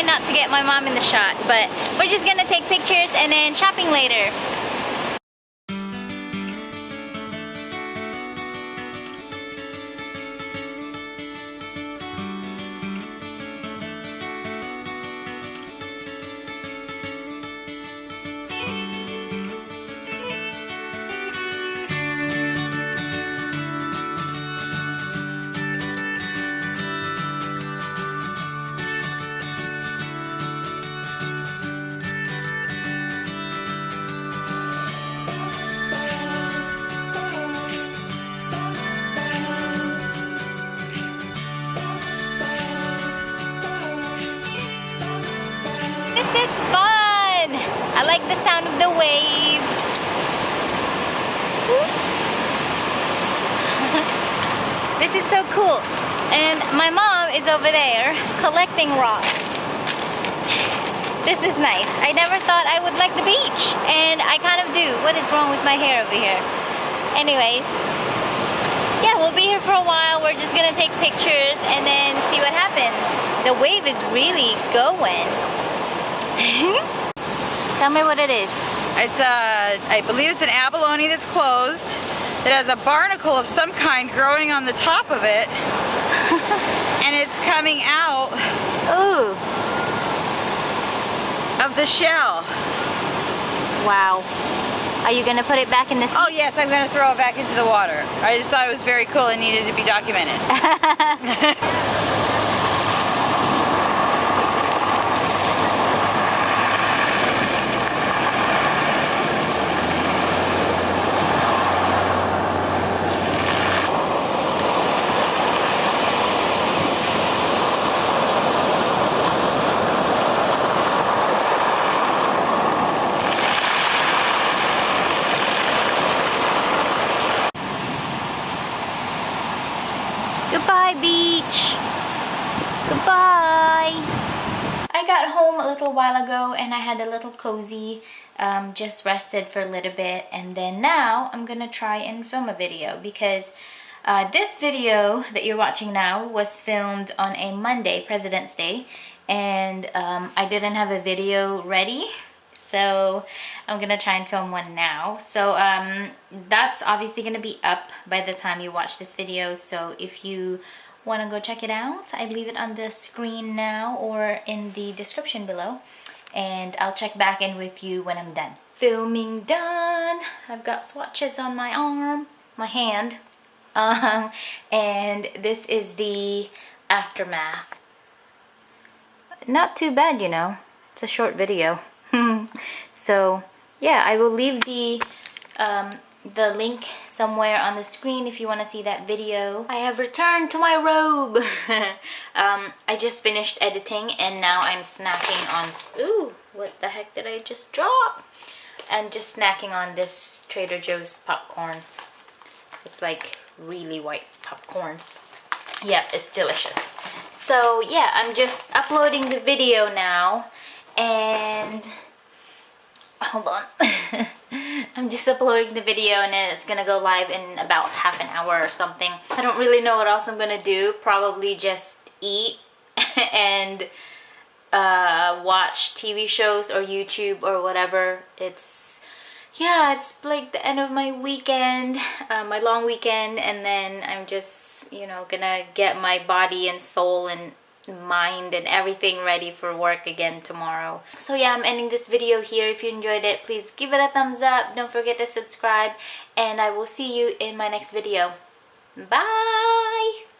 not to get my mom in the shot, but we're just gonna take pictures and then shopping later. This is fun! I like the sound of the waves. This is so cool. And my mom is over there collecting rocks. This is nice. I never thought I would like the beach, and I kind of do. What is wrong with my hair over here? Anyways, yeah, we'll be here for a while. We're just gonna take pictures and then see what happens. The wave is really going. Tell me what it is. It's I believe it's an abalone that's closed. It has a barnacle of some kind growing on the top of it. And it's coming out Ooh. of the shell. Wow. Are you gonna put it back in the sea? Oh yes, I'm gonna throw it back into the water. I just thought it was very cool and needed to be documented. Goodbye, beach. Goodbye. I got home a little while ago and I had a little cozy, just rested for a little bit, and then now I'm gonna try and film a video because this video that you're watching now was filmed on a Monday, President's Day, and I didn't have a video ready. So I'm gonna try and film one now. So that's obviously gonna be up by the time you watch this video. So if you wanna go check it out, I leave it on the screen now or in the description below. And I'll check back in with you when I'm done. Filming done. I've got swatches on my arm, my hand. And this is the aftermath. Not too bad, you know. It's a short video. So yeah, I will leave the link somewhere on the screen if you want to see that video. I have returned to my robe. I just finished editing and now I'm snacking on, ooh, what the heck did I just drop? I'm just snacking on this Trader Joe's popcorn. It's like really white popcorn. Yeah, it's delicious. So yeah, I'm just uploading the video now. And hold on. I'm just uploading the video and it's gonna go live in about half an hour or something. I don't really know what else I'm gonna do. Probably just eat and watch TV shows or YouTube or whatever. It's like the end of my weekend, my long weekend, and then I'm just, you know, gonna get my body and soul and mind and everything ready for work again tomorrow. So yeah, I'm ending this video here. If you enjoyed it, please give it a thumbs up. Don't forget to subscribe, and I will see you in my next video. Bye!